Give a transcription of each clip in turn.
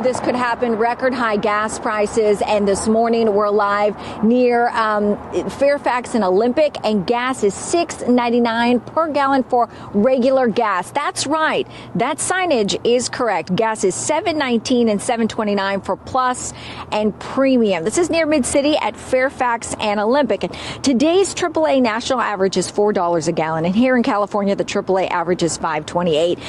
This could happen. Record high gas prices, and this morning we're live near Fairfax and Olympic, and gas is $6.99 per gallon for regular gas. That's right. That signage is correct. Gas is $7.19 and $7.29 for plus and premium. This is near Mid-City at Fairfax and Olympic. And today's AAA national average is $4 a gallon, and here in California the AAA average is $5.28.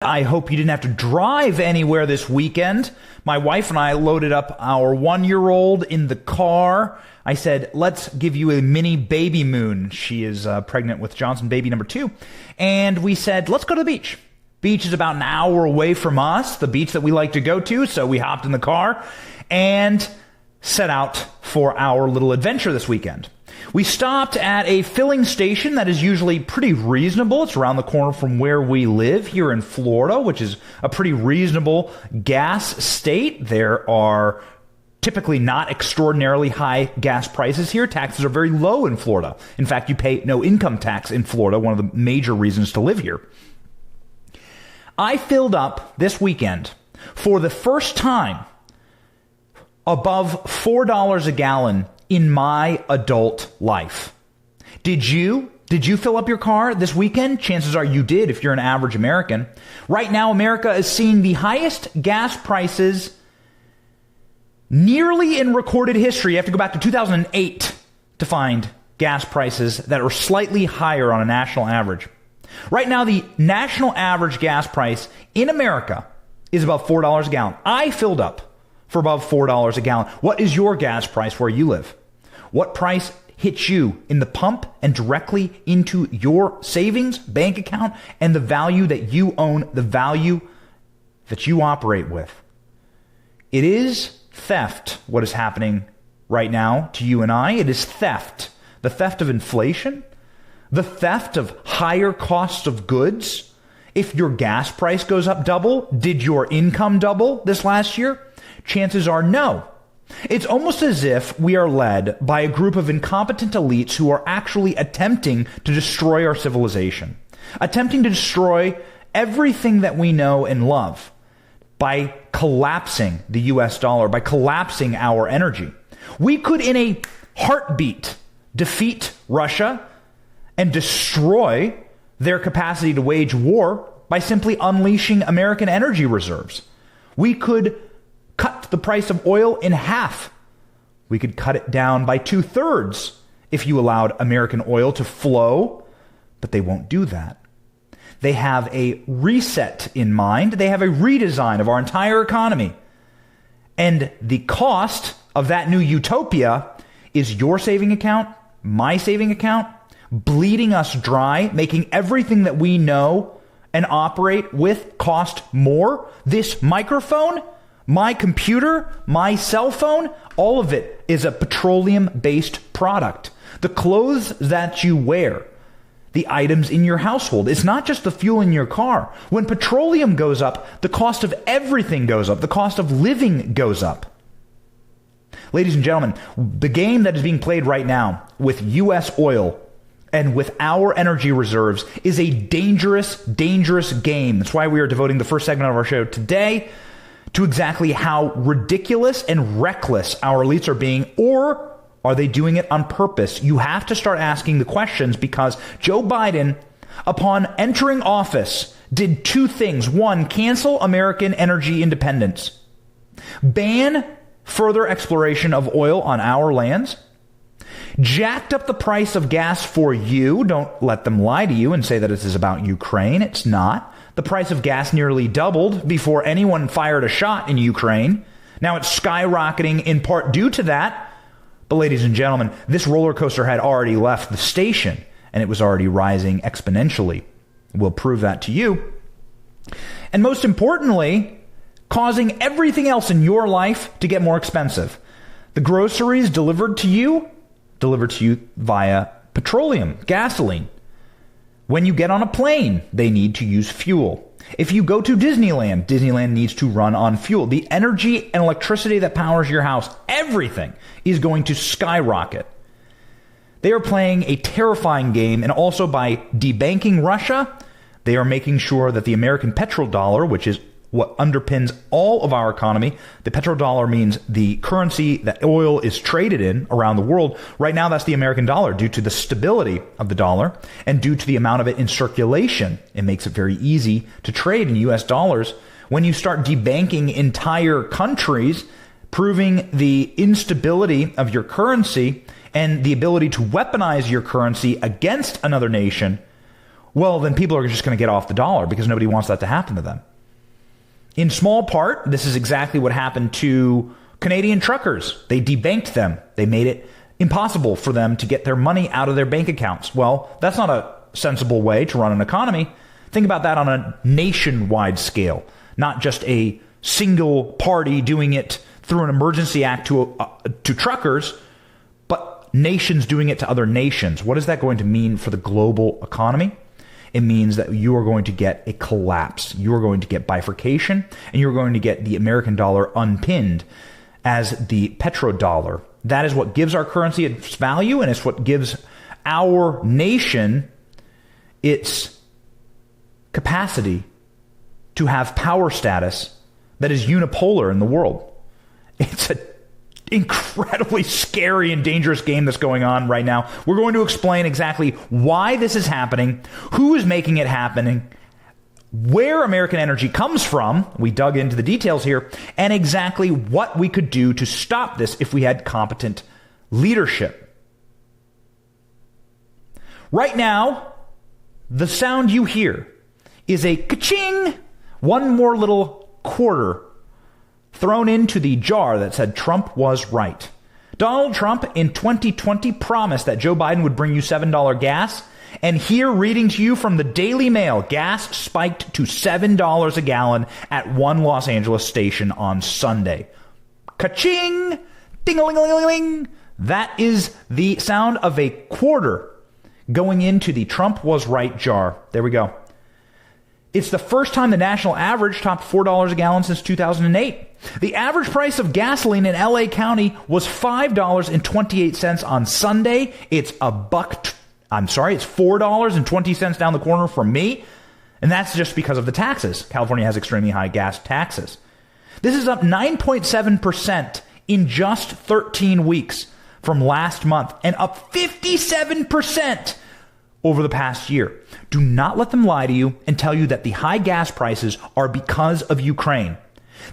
I hope you didn't have to drive anywhere this weekend. My wife and I loaded up our 1-year-old in the car. I said, let's give you a mini baby moon. She is pregnant with Johnson baby number 2. And we said, let's go to the beach. Beach is about an hour away from us, the beach that we like to go to. So we hopped in the car and set out for our little adventure this weekend. We stopped at a filling station that is usually pretty reasonable. It's around the corner from where we live here in Florida, which is a pretty reasonable gas state. There are typically not extraordinarily high gas prices here. Taxes are very low in Florida. In fact, you pay no income tax in Florida, one of the major reasons to live here. I filled up this weekend for the first time above $4 a gallon in my adult life. Did you fill up your car this weekend? Chances are you did if you're an average American. Right now, America is seeing the highest gas prices nearly in recorded history. You have to go back to 2008 to find gas prices that are slightly higher on a national average. Right now, the national average gas price in America is about $4 a gallon. I filled up for above $4 a gallon. What is your gas price where you live? What price hits you in the pump and directly into your savings bank account and the value that you own, the value that you operate with? It is theft, what is happening right now to you and I. It is theft. The theft of inflation, the theft of higher costs of goods. If your gas price goes up double, did your income double this last year? Chances are no. It's almost as if we are led by a group of incompetent elites who are actually attempting to destroy our civilization, attempting to destroy everything that we know and love by collapsing the US dollar, by collapsing our energy. We could, in a heartbeat, defeat Russia and destroy their capacity to wage war by simply unleashing American energy reserves. We could cut the price of oil in half. We could cut it down by 2/3 if you allowed American oil to flow, but they won't do that. They have a reset in mind. They have a redesign of our entire economy. And the cost of that new utopia is your saving account, my saving account, bleeding us dry, making everything that we know and operate with cost more. This microphone, my computer, my cell phone, all of it is a petroleum-based product. The clothes that you wear, the items in your household, it's not just the fuel in your car. When petroleum goes up, the cost of everything goes up. The cost of living goes up. Ladies and gentlemen, the game that is being played right now with U.S. oil and with our energy reserves is a dangerous, dangerous game. That's why we are devoting the first segment of our show today to exactly how ridiculous and reckless our elites are being, or are they doing it on purpose? You have to start asking the questions, because Joe Biden, upon entering office, did 2 things. 1, cancel American energy independence, ban further exploration of oil on our lands, jacked up the price of gas for you. Don't let them lie to you and say that this is about Ukraine. It's not. The price of gas nearly doubled before anyone fired a shot in Ukraine. Now it's skyrocketing in part due to that. But ladies and gentlemen, this roller coaster had already left the station, and it was already rising exponentially. We'll prove that to you. And most importantly, causing everything else in your life to get more expensive. The groceries delivered to you via petroleum, gasoline. When you get on a plane, they need to use fuel. If you go to Disneyland, Disneyland needs to run on fuel. The energy and electricity that powers your house, everything is going to skyrocket. They are playing a terrifying game, and also by debanking Russia, they are making sure that the American petrodollar, which is what underpins all of our economy. The petrodollar means the currency that oil is traded in around the world. Right now, that's the American dollar due to the stability of the dollar and due to the amount of it in circulation. It makes it very easy to trade in U.S. dollars. When you start debanking entire countries, proving the instability of your currency and the ability to weaponize your currency against another nation, well, then people are just going to get off the dollar because nobody wants that to happen to them. In small part, this is exactly what happened to Canadian truckers. They debanked them. They made it impossible for them to get their money out of their bank accounts. Well, that's not a sensible way to run an economy. Think about that on a nationwide scale, not just a single party doing it through an emergency act to truckers, but nations doing it to other nations. What is that going to mean for the global economy? It means that you are going to get a collapse. You are going to get bifurcation, and you're going to get the American dollar unpinned as the petrodollar. That is what gives our currency its value, and it's what gives our nation its capacity to have power status that is unipolar in the world. It's an incredibly scary and dangerous game that's going on right now. We're going to explain exactly why this is happening, who is making it happening, where American energy comes from. We dug into the details here, and exactly what we could do to stop this if we had competent leadership. Right now, the sound you hear is a ka-ching, one more little quarter thrown into the jar that said Trump was right. Donald Trump in 2020 promised that Joe Biden would bring you $7 gas. And here, reading to you from the Daily Mail, gas spiked to $7 a gallon at one Los Angeles station on Sunday. Ka-ching! Ding-a-ling-a-ling-a-ling! That is the sound of a quarter going into the Trump was right jar. There we go. It's the first time the national average topped $4 a gallon since 2008. The average price of gasoline in LA County was $5.28 on Sunday. It's $4.20 down the corner from me. And that's just because of the taxes. California has extremely high gas taxes. This is up 9.7% in just 13 weeks from last month, and up 57% over the past year. Do not let them lie to you and tell you that the high gas prices are because of Ukraine.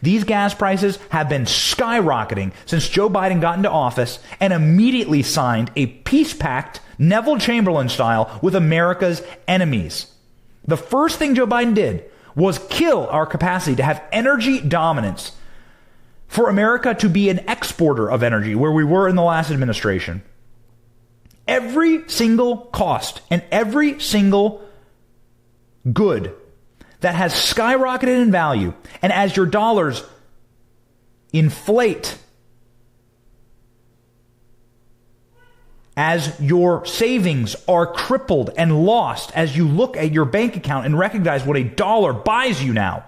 These gas prices have been skyrocketing since Joe Biden got into office and immediately signed a peace pact, Neville Chamberlain style, with America's enemies. The first thing Joe Biden did was kill our capacity to have energy dominance, for America to be an exporter of energy, where we were in the last administration. Every single cost and every single good that has skyrocketed in value, and as your dollars inflate, as your savings are crippled and lost, as you look at your bank account and recognize what a dollar buys you now,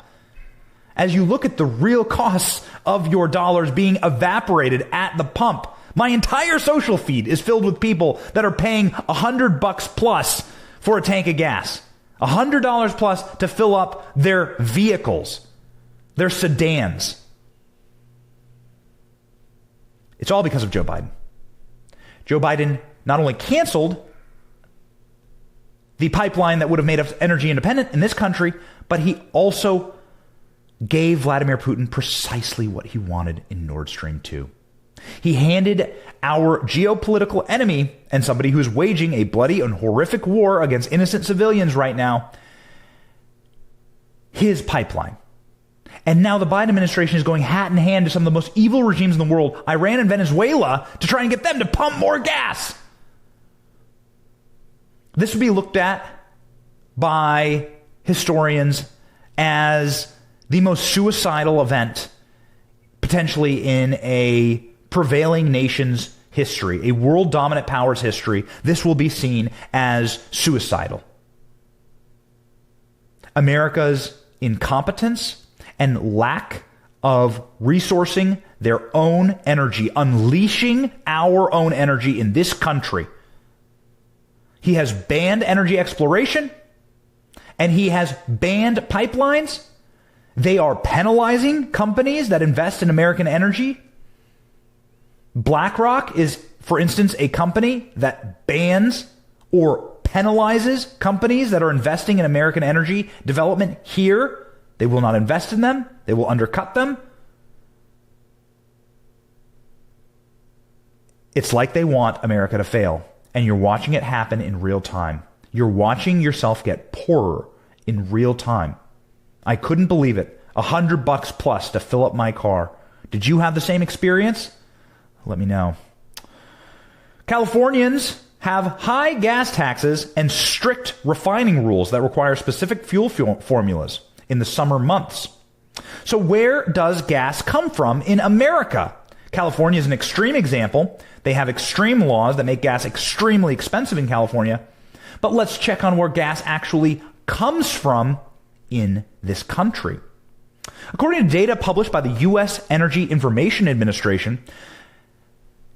as you look at the real costs of your dollars being evaporated at the pump. My entire social feed is filled with people that are paying $100 plus for a tank of gas. $100 plus to fill up their vehicles, their sedans. It's all because of Joe Biden. Joe Biden not only canceled the pipeline that would have made us energy independent in this country, but he also gave Vladimir Putin precisely what he wanted in Nord Stream 2. He handed our geopolitical enemy, and somebody who's waging a bloody and horrific war against innocent civilians right now, his pipeline. And now the Biden administration is going hat in hand to some of the most evil regimes in the world, Iran and Venezuela, to try and get them to pump more gas. This would be looked at by historians as the most suicidal event potentially in a prevailing nation's history, a world dominant power's history. This will be seen as suicidal. America's incompetence and lack of resourcing their own energy, unleashing our own energy in this country, He has banned energy exploration, and he has banned pipelines. They are penalizing companies that invest in American energy. BlackRock is, for instance, a company that bans or penalizes companies that are investing in American energy development here. They will not invest in them. They will undercut them. It's like they want America to fail, and you're watching it happen in real time. You're watching yourself get poorer in real time. I couldn't believe it. $100 plus to fill up my car. Did you have the same experience? Let me know. Californians have high gas taxes and strict refining rules that require specific fuel formulas in the summer months. So where does gas come from in America? California is an extreme example. They have extreme laws that make gas extremely expensive in California. But let's check on where gas actually comes from in this country. According to data published by the U.S. Energy Information Administration,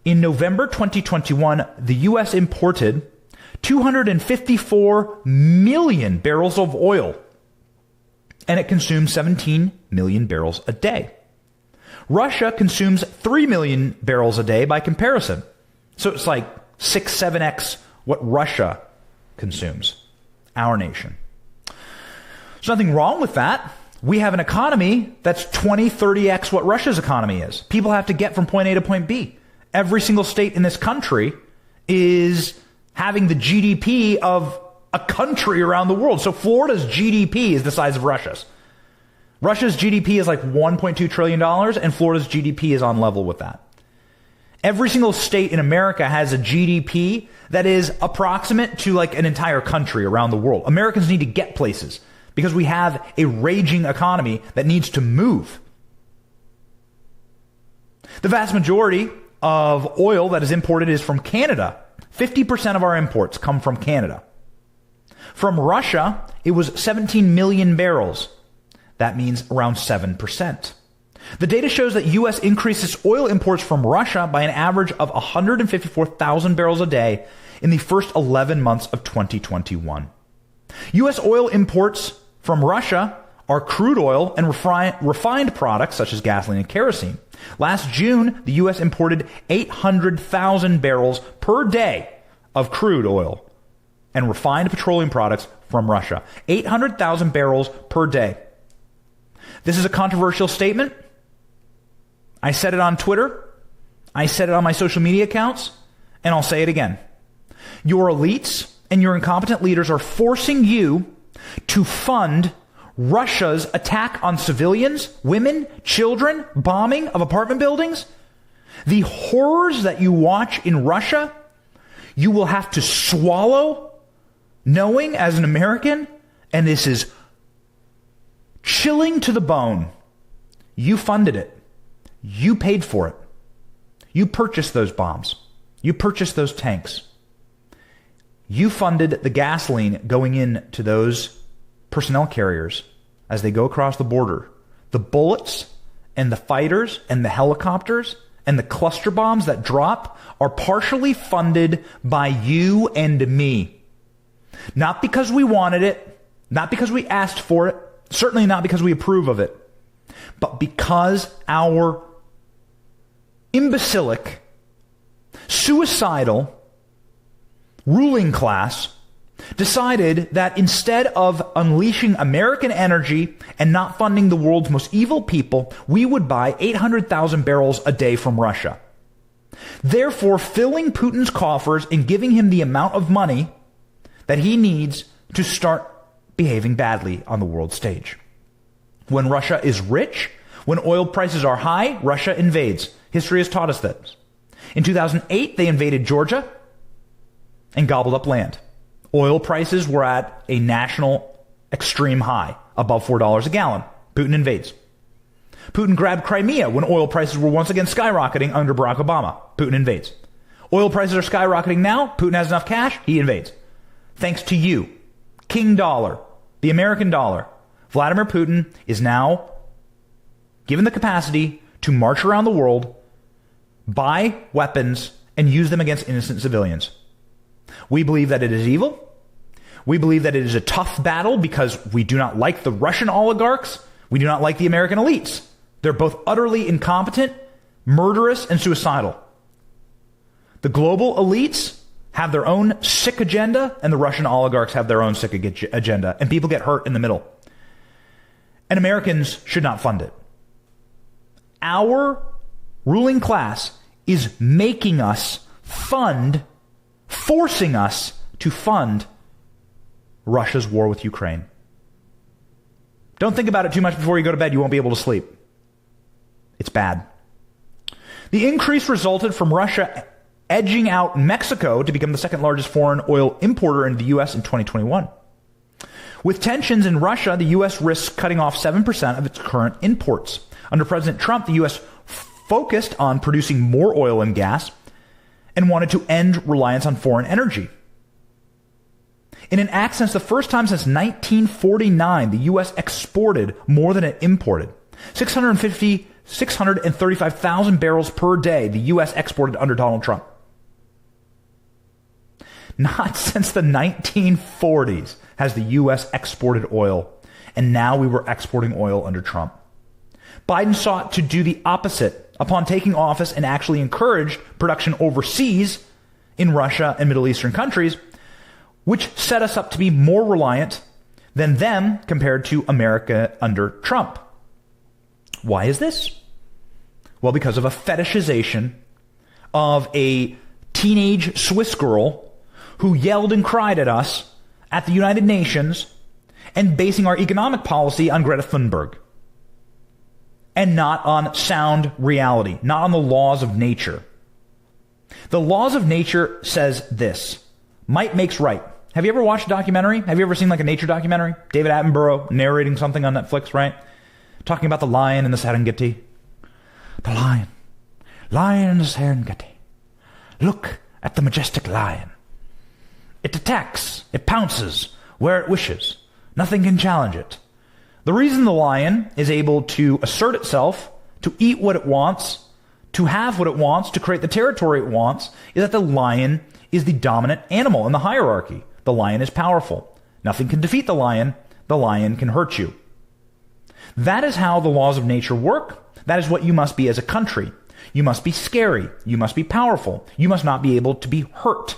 in November 2021, the U.S. imported 254 million barrels of oil, and it consumes 17 million barrels a day. Russia consumes 3 million barrels a day by comparison. So it's like 6, 7x what Russia consumes, our nation. There's nothing wrong with that. We have an economy that's 20, 30x what Russia's economy is. People have to get from point A to point B. Every single state in this country is having the GDP of a country around the world. So Florida's GDP is the size of Russia's. Russia's GDP is like $1.2 trillion, and Florida's GDP is on level with that. Every single state in America has a GDP that is approximate to like an entire country around the world. Americans need to get places because we have a raging economy that needs to move. The vast majority of oil that is imported is from Canada. 50% of our imports come from Canada. From Russia, it was 17 million barrels. That means around 7%. The data shows that U.S. increases oil imports from Russia by an average of 154,000 barrels a day in the first 11 months of 2021. U.S. oil imports from Russia are crude oil and refined products such as gasoline and kerosene. Last June, the U.S. imported 800,000 barrels per day of crude oil and refined petroleum products from Russia. 800,000 barrels per day. This is a controversial statement. I said it on Twitter. I said it on my social media accounts, and I'll say it again. Your elites and your incompetent leaders are forcing you to fund Russia's attack on civilians, women, children, bombing of apartment buildings. The horrors that you watch in Russia, you will have to swallow, knowing as an American, and this is chilling to the bone. You funded it. You paid for it. You purchased those bombs. You purchased those tanks. You funded the gasoline going into those personnel carriers as they go across the border. The bullets and the fighters and the helicopters and the cluster bombs that drop are partially funded by you and me. Not because we wanted it, not because we asked for it, certainly not because we approve of it, but because our imbecilic, suicidal ruling class decided that instead of unleashing American energy and not funding the world's most evil people, we would buy 800,000 barrels a day from Russia. Therefore, filling Putin's coffers and giving him the amount of money that he needs to start behaving badly on the world stage. When Russia is rich, when oil prices are high, Russia invades. History has taught us this. In 2008, they invaded Georgia and gobbled up land. Oil prices were at a national extreme high, above $4 a gallon. Putin invades. Putin grabbed Crimea when oil prices were once again skyrocketing under Barack Obama. Putin invades. Oil prices are skyrocketing now. Putin has enough cash. He invades. Thanks to you, King Dollar, the American dollar, Vladimir Putin is now given the capacity to march around the world, buy weapons, and use them against innocent civilians. We believe that it is evil. We believe that it is a tough battle because we do not like the Russian oligarchs. We do not like the American elites. They're both utterly incompetent, murderous, and suicidal. The global elites have their own sick agenda, and the Russian oligarchs have their own sick agenda, and people get hurt in the middle. And Americans should not fund it. Our ruling class is making us fund, forcing us to fund Russia's war with Ukraine. Don't think about it too much before you go to bed. You won't be able to sleep. It's bad. The increase resulted from Russia edging out Mexico to become the second largest foreign oil importer into the U.S. in 2021. With tensions in Russia, the U.S. risks cutting off 7% of its current imports. Under President Trump, the U.S. focused on producing more oil and gas and wanted to end reliance on foreign energy. In an act since the first time since 1949, the U.S. exported more than it imported. 635,000 barrels per day the U.S. exported under Donald Trump. Not since the 1940s has the U.S. exported oil, and now we were exporting oil under Trump. Biden sought to do the opposite upon taking office and actually encouraged production overseas in Russia and Middle Eastern countries, which set us up to be more reliant than them compared to America under Trump. Why is this? Well, because of a fetishization of a teenage Swiss girl who yelled and cried at us at the United Nations and basing our economic policy on Greta Thunberg and not on sound reality, not on the laws of nature. The laws of nature says this: might makes right. Have you ever watched a documentary? Have you ever seen like a nature documentary? David Attenborough narrating something on Netflix, right? Talking about the lion in the Serengeti. The lion. Lion in the Serengeti. Look at the majestic lion. It attacks. It pounces where it wishes. Nothing can challenge it. The reason the lion is able to assert itself, to eat what it wants, to have what it wants, to create the territory it wants, is that the lion is the dominant animal in the hierarchy. The lion is powerful. Nothing can defeat the lion. The lion can hurt you. That is how the laws of nature work. That is what you must be as a country. You must be scary. You must be powerful. You must not be able to be hurt.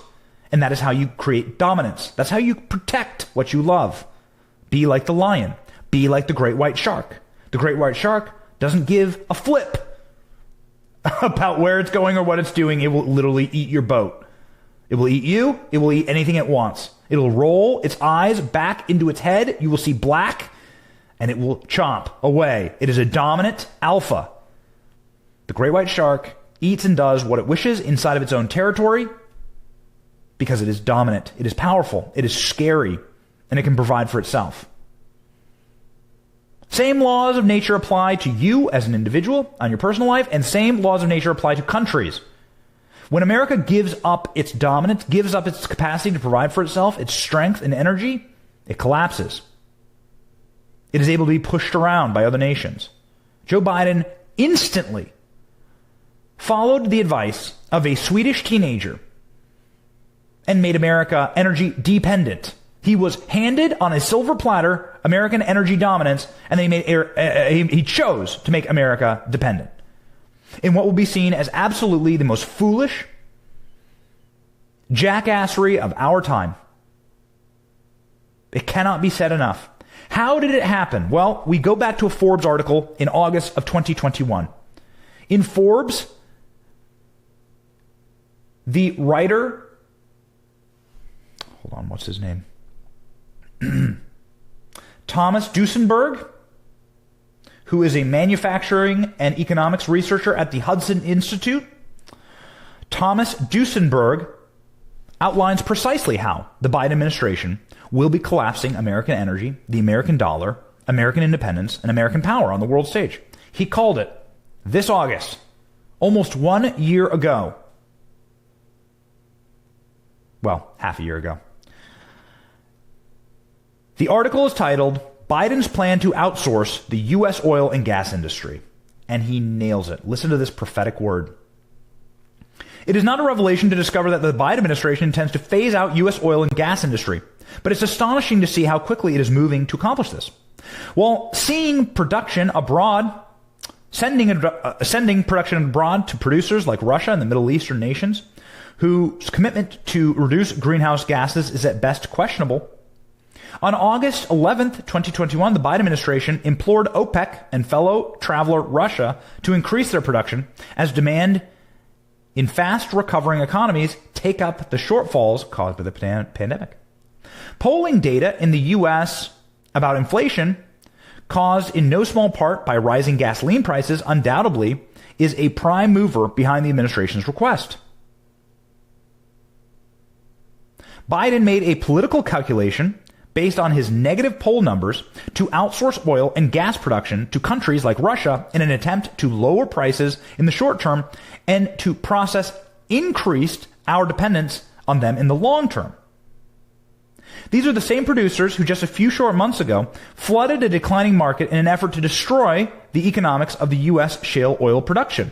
And that is how you create dominance. That's how you protect what you love. Be like the lion. Be like the great white shark. The great white shark doesn't give a flip about where it's going or what it's doing. It will literally eat your boat. It will eat you. It will eat anything it wants. It will roll its eyes back into its head. You will see black, and it will chomp away. It is a dominant alpha. The great white shark eats and does what it wishes inside of its own territory because it is dominant. It is powerful. It is scary, and it can provide for itself. Same laws of nature apply to you as an individual on your personal life, and same laws of nature apply to countries. When America gives up its dominance, gives up its capacity to provide for itself, its strength and energy, it collapses. It is able to be pushed around by other nations. Joe Biden instantly followed the advice of a Swedish teenager and made America energy dependent. He was handed on a silver platter American energy dominance, and he chose to make America dependent in what will be seen as absolutely the most foolish jackassery of our time. It cannot be said enough. How did it happen? Well, we go back to a Forbes article in August of 2021. In Forbes, the writer, hold on, what's his name? Thomas Duesenberg, who is a manufacturing and economics researcher at the Hudson Institute. Thomas Duesenberg outlines precisely how the Biden administration will be collapsing American energy, the American dollar, American independence, and American power on the world stage. He called it this August, almost 1 year ago. Well, half a year ago. The article is titled, Biden's Plan to Outsource the U.S. Oil and Gas Industry. And he nails it. Listen to this prophetic word. It is not a revelation to discover that the Biden administration intends to phase out U.S. oil and gas industry, but it's astonishing to see how quickly it is moving to accomplish this. While seeing production abroad, sending production abroad to producers like Russia and the Middle Eastern nations, whose commitment to reduce greenhouse gases is at best questionable, on August 11th, 2021, the Biden administration implored OPEC and fellow traveler Russia to increase their production as demand in fast recovering economies take up the shortfalls caused by the pandemic. Polling data in the U.S. about inflation, caused in no small part by rising gasoline prices, undoubtedly is a prime mover behind the administration's request. Biden made a political calculation based on his negative poll numbers to outsource oil and gas production to countries like Russia in an attempt to lower prices in the short term and to increase our dependence on them in the long term. These are the same producers who just a few short months ago flooded a declining market in an effort to destroy the economics of the U.S. shale oil production.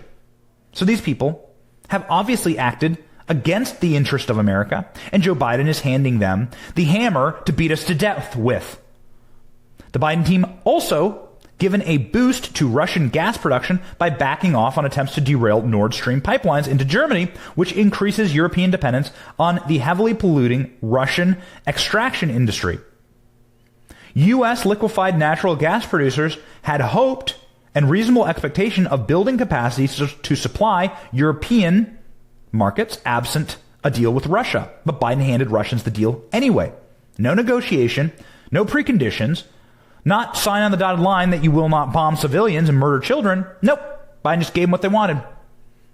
So these people have obviously acted against the interest of America, and Joe Biden is handing them the hammer to beat us to death with. The Biden team also given a boost to Russian gas production by backing off on attempts to derail Nord Stream pipelines into Germany, which increases European dependence on the heavily polluting Russian extraction industry. U.S. liquefied natural gas producers had hoped and reasonable expectation of building capacity to supply European markets absent a deal with Russia. But Biden handed Russians the deal anyway. No negotiation, no preconditions, not sign on the dotted line that you will not bomb civilians and murder children. Nope. Biden just gave them what they wanted.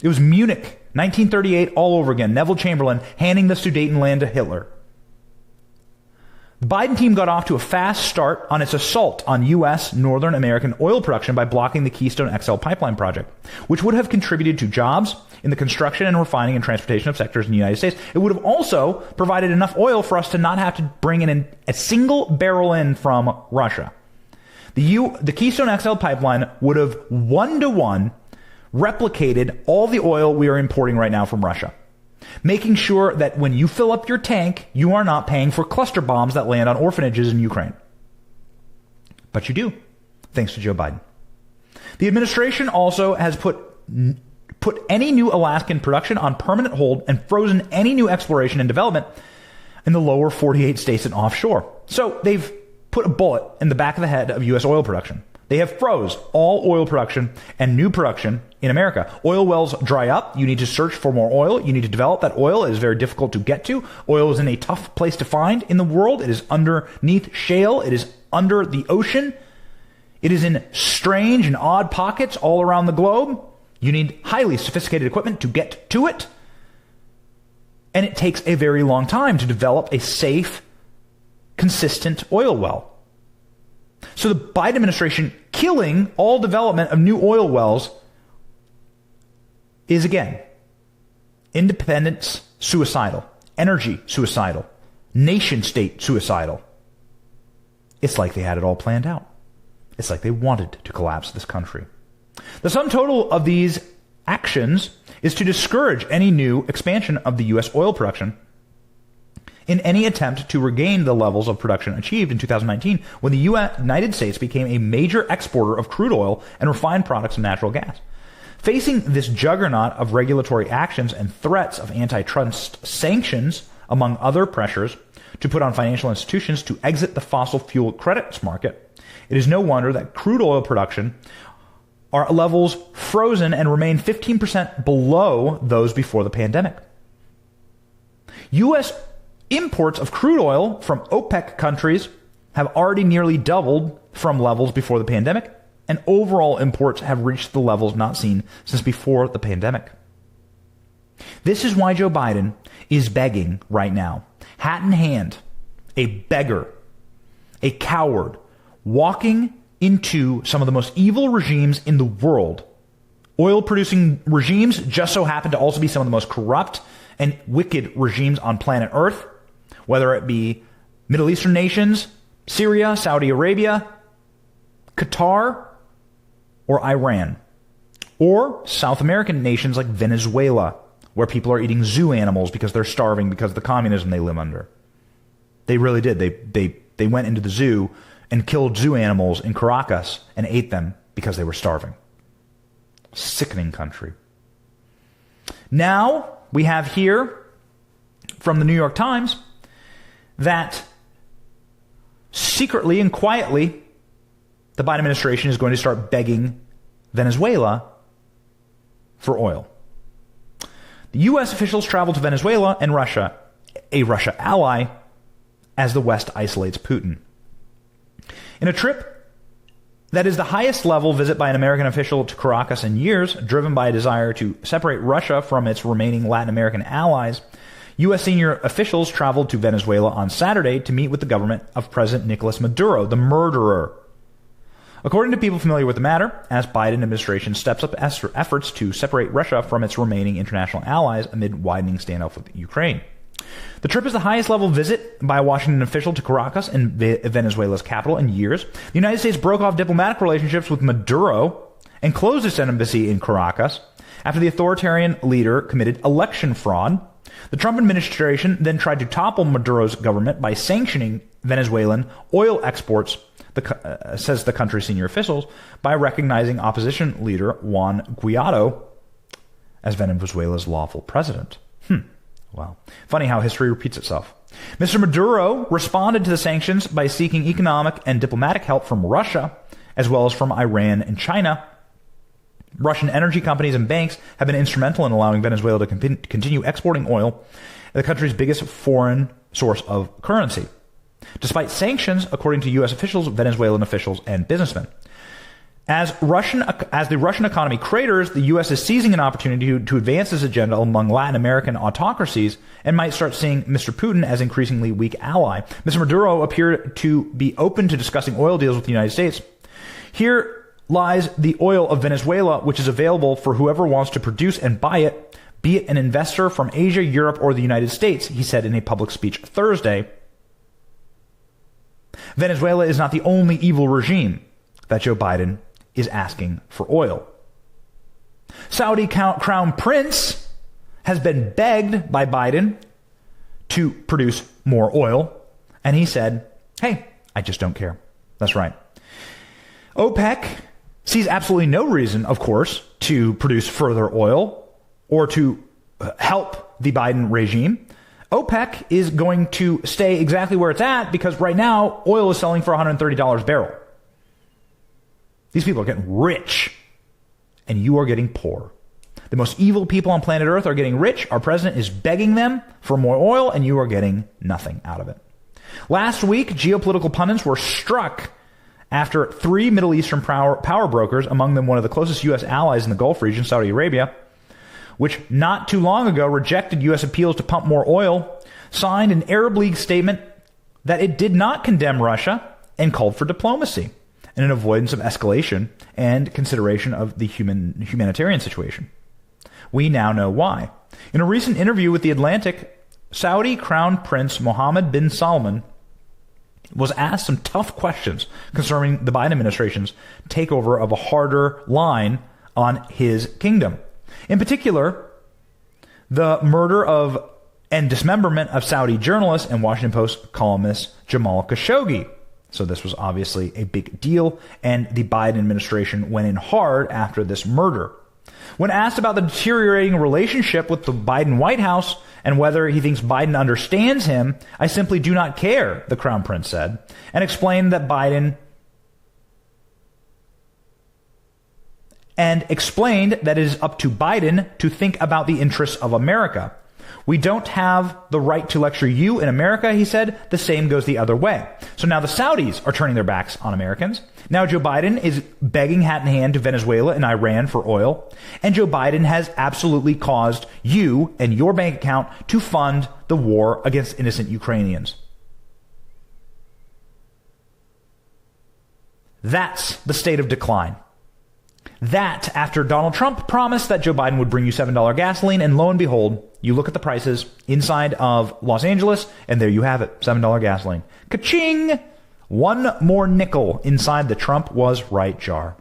It was Munich, 1938 all over again. Neville Chamberlain handing the Sudetenland to Hitler. The Biden team got off to a fast start on its assault on U.S. Northern American oil production by blocking the Keystone XL pipeline project, which would have contributed to jobs in the construction and refining and transportation of sectors in the United States. It would have also provided enough oil for us to not have to bring in a single barrel in from Russia. The Keystone XL pipeline would have 1-to-1 replicated all the oil we are importing right now from Russia, making sure that when you fill up your tank, you are not paying for cluster bombs that land on orphanages in Ukraine. But you do, thanks to Joe Biden. The administration also has put any new Alaskan production on permanent hold and frozen any new exploration and development in the lower 48 states and offshore. So they've put a bullet in the back of the head of U.S. oil production. They have froze all oil production and new production in America. Oil wells dry up. You need to search for more oil. You need to develop that oil. It is very difficult to get to. Oil is in a tough place to find in the world. It is underneath shale. It is under the ocean. It is in strange and odd pockets all around the globe. You need highly sophisticated equipment to get to it. And it takes a very long time to develop a safe, consistent oil well. So the Biden administration killing all development of new oil wells is, again, independence suicidal, energy suicidal, nation state suicidal. It's like they had it all planned out. It's like they wanted to collapse this country. The sum total of these actions is to discourage any new expansion of the U.S. oil production in any attempt to regain the levels of production achieved in 2019 when the United States became a major exporter of crude oil and refined products and natural gas. Facing this juggernaut of regulatory actions and threats of antitrust sanctions, among other pressures to put on financial institutions to exit the fossil fuel credits market, it is no wonder that crude oil production are at levels frozen and remain 15% below those before the pandemic. U.S. imports of crude oil from OPEC countries have already nearly doubled from levels before the pandemic, and overall imports have reached the levels not seen since before the pandemic. This is why Joe Biden is begging right now, hat in hand, a beggar, a coward, walking into some of the most evil regimes in the world. Oil-producing regimes just so happen to also be some of the most corrupt and wicked regimes on planet Earth, whether it be Middle Eastern nations, Syria, Saudi Arabia, Qatar, or Iran, or South American nations like Venezuela, where people are eating zoo animals because they're starving because of the communism they live under. They really did. They went into the zoo and killed zoo animals in Caracas and ate them because they were starving. Sickening country. Now we have here from the New York Times that secretly and quietly the Biden administration is going to start begging Venezuela for oil. The U.S. officials traveled to Venezuela and Russia, a Russia ally, as the West isolates Putin. In a trip that is the highest level visit by an American official to Caracas in years, driven by a desire to separate Russia from its remaining Latin American allies, U.S. senior officials traveled to Venezuela on Saturday to meet with the government of President Nicolas Maduro, the murderer. According to people familiar with the matter, as Biden administration steps up efforts to separate Russia from its remaining international allies amid widening standoff with Ukraine. The trip is the highest level visit by a Washington official to Caracas, in Venezuela's capital, in years. The United States broke off diplomatic relationships with Maduro and closed its embassy in Caracas after the authoritarian leader committed election fraud. The Trump administration then tried to topple Maduro's government by sanctioning Venezuelan oil exports, says the country's senior officials, by recognizing opposition leader Juan Guaido as Venezuela's lawful president. Wow. Funny how history repeats itself. Mr. Maduro responded to the sanctions by seeking economic and diplomatic help from Russia, as well as from Iran and China. Russian energy companies and banks have been instrumental in allowing Venezuela to continue exporting oil, the country's biggest foreign source of currency. Despite sanctions, according to U.S. officials, Venezuelan officials, and businessmen. As the Russian economy craters, the U.S. is seizing an opportunity to advance this agenda among Latin American autocracies and might start seeing Mr. Putin as increasingly weak ally. Mr. Maduro appeared to be open to discussing oil deals with the United States. Here lies the oil of Venezuela, which is available for whoever wants to produce and buy it, be it an investor from Asia, Europe, or the United States, he said in a public speech Thursday. Venezuela is not the only evil regime that Joe Biden is asking for oil. Saudi Crown Prince has been begged by Biden to produce more oil, and he said, hey, I just don't care. That's right. OPEC sees absolutely no reason, of course, to produce further oil or to help the Biden regime. OPEC is going to stay exactly where it's at because right now oil is selling for $130 a barrel. These people are getting rich, and you are getting poor. The most evil people on planet Earth are getting rich. Our president is begging them for more oil, and you are getting nothing out of it. Last week, geopolitical pundits were struck after three Middle Eastern power brokers, among them one of the closest U.S. allies in the Gulf region, Saudi Arabia, which not too long ago rejected U.S. appeals to pump more oil, signed an Arab League statement that it did not condemn Russia and called for diplomacy and an avoidance of escalation and consideration of the humanitarian situation. We now know why. In a recent interview with The Atlantic, Saudi Crown Prince Mohammed bin Salman was asked some tough questions concerning the Biden administration's takeover of a harder line on his kingdom. In particular, the murder of and dismemberment of Saudi journalist and Washington Post columnist Jamal Khashoggi. So this was obviously a big deal, and the Biden administration went in hard after this murder. When asked about the deteriorating relationship with the Biden White House and whether he thinks Biden understands him, I simply do not care, the Crown Prince said, and explained that it is up to Biden to think about the interests of America. We don't have the right to lecture you in America, he said. The same goes the other way. So now the Saudis are turning their backs on Americans. Now Joe Biden is begging hat in hand to Venezuela and Iran for oil. And Joe Biden has absolutely caused you and your bank account to fund the war against innocent Ukrainians. That's the state of decline. That after Donald Trump promised that Joe Biden would bring you $7 gasoline, and lo and behold, you look at the prices inside of Los Angeles, and there you have it, $7 gasoline. Ka-ching! One more nickel inside the Trump was right jar.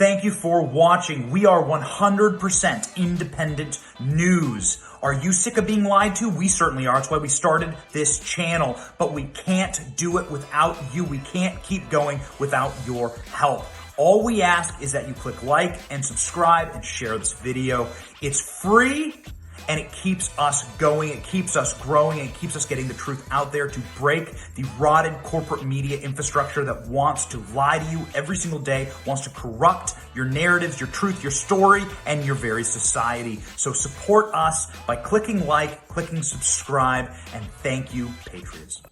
Thank you for watching. We are 100% independent news. Are you sick of being lied to? We certainly are. That's why we started this channel. But we can't do it without you. We can't keep going without your help. All we ask is that you click like and subscribe and share this video. It's free. And it keeps us going, it keeps us growing, and it keeps us getting the truth out there to break the rotted corporate media infrastructure that wants to lie to you every single day, wants to corrupt your narratives, your truth, your story, and your very society. So support us by clicking like, clicking subscribe, and thank you, Patriots.